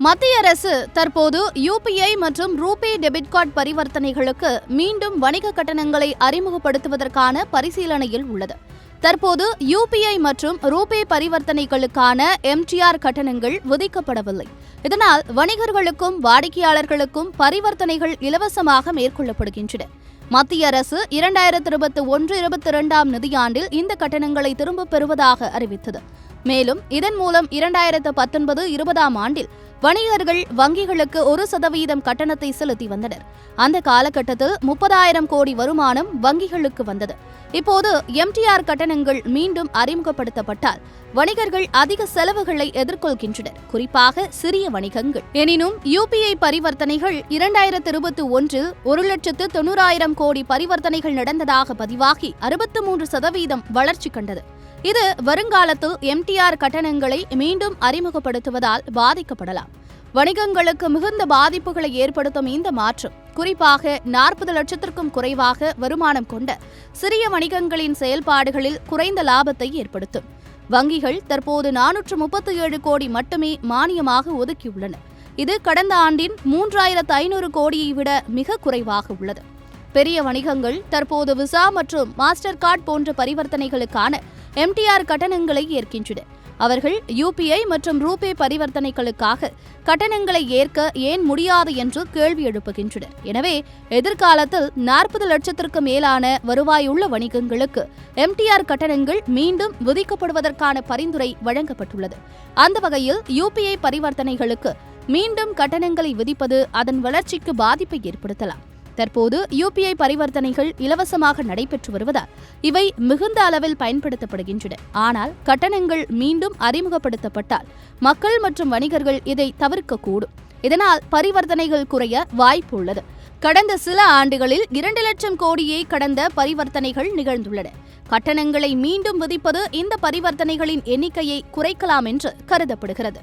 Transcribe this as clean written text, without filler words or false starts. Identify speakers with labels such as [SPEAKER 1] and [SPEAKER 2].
[SPEAKER 1] மத்திய அரசு தற்போது யுபிஐ மற்றும் ரூபே டெபிட் கார்டு பரிவர்த்தனைகளுக்கு மீண்டும் வணிக கட்டணங்களை அறிமுகப்படுத்துவதற்கான பரிசீலனையில் உள்ளது. தற்போது யுபிஐ மற்றும் ரூபே பரிவர்த்தனைகளுக்கான எம்டிஆர் கட்டணங்கள் விதிக்கப்படவில்லை. இதனால் வணிகர்களுக்கும் வாடிக்கையாளர்களுக்கும் பரிவர்த்தனைகள் இலவசமாக மேற்கொள்ளப்படுகின்றன. மத்திய அரசு 2021-22 நிதியாண்டில் இந்த கட்டணங்களை திரும்பப் பெறுவதாக அறிவித்தது. மேலும் இதன் மூலம் 2019-20 ஆண்டில் வணிகர்கள் வங்கிகளுக்கு 1% கட்டணத்தை செலுத்தி வந்தனர். அந்த காலகட்டத்தில் 30,000 கோடி வருமானம் வங்கிகளுக்கு வந்தது. இப்போது எம்டிஆர் கட்டணங்கள் மீண்டும் அறிமுகப்படுத்தப்பட்டால் வணிகர்கள் அதிக செலவுகளை எதிர்கொள்கின்றனர், குறிப்பாக சிறிய வணிகங்கள். எனினும் யுபிஐ பரிவர்த்தனைகள் 2021 1,90,000 கோடி பரிவர்த்தனைகள் நடந்ததாக பதிவாகி 63% வளர்ச்சி கண்டது. இது வருங்காலத்தில் எம்டிஆர் கட்டணங்களை மீண்டும் அறிமுகப்படுத்துவதால் பாதிக்கப்படலாம். வணிகங்களுக்கு மிகுந்த பாதிப்புகளை ஏற்படுத்தும் இந்த மாற்றம் குறிப்பாக 40 லட்சத்திற்கும் குறைவாக வருமானம் கொண்ட சிறிய வணிகங்களின் செயல்பாடுகளில் குறைந்த லாபத்தை ஏற்படுத்தும். வங்கிகள் தற்போது 437 கோடி மட்டுமே மானியமாக ஒதுக்கியுள்ளன. இது கடந்த ஆண்டின் 3,500 கோடியை விட மிக குறைவாக உள்ளது. பெரிய வணிகங்கள் தற்போது விசா மற்றும் மாஸ்டர் கார்டு போன்ற பரிவர்த்தனைகளுக்கான எம்டிஆர் கட்டணங்களை ஏற்கின்றன. அவர்கள் யுபிஐ மற்றும் ரூபே பரிவர்த்தனைகளுக்காக கட்டணங்களை ஏற்க ஏன் முடியாது என்று கேள்வி எழுப்புகின்றனர். எனவே எதிர்காலத்தில் 40 லட்சத்திற்கு மேலான வருவாயுள்ள வணிகங்களுக்கு எம்டிஆர் கட்டணங்கள் மீண்டும் விதிக்கப்படுவதற்கான பரிந்துரை வழங்கப்பட்டுள்ளது. அந்த வகையில் யுபிஐ பரிவர்த்தனைகளுக்கு மீண்டும் கட்டணங்களை விதிப்பது அதன் வளர்ச்சிக்கு பாதிப்பை ஏற்படுத்தலாம். தற்போது யுபிஐ பரிவர்த்தனைகள் இலவசமாக நடைபெற்று வருவதால் இவை மிகுந்த அளவில் பயன்படுத்தப்படுகின்றன. ஆனால் கட்டணங்கள் மீண்டும் அறிமுகப்படுத்தப்பட்டால் மக்கள் மற்றும் வணிகர்கள் இதை தவிர்க்கக்கூடும். இதனால் பரிவர்த்தனைகள் குறைய வாய்ப்பு உள்ளது. கடந்த சில ஆண்டுகளில் 2 லட்சம் கோடியை கடந்த பரிவர்த்தனைகள் நிகழ்ந்துள்ளன. கட்டணங்களை மீண்டும் விதிப்பது இந்த பரிவர்த்தனைகளின் எண்ணிக்கையை குறைக்கலாம் என்று கருதப்படுகிறது.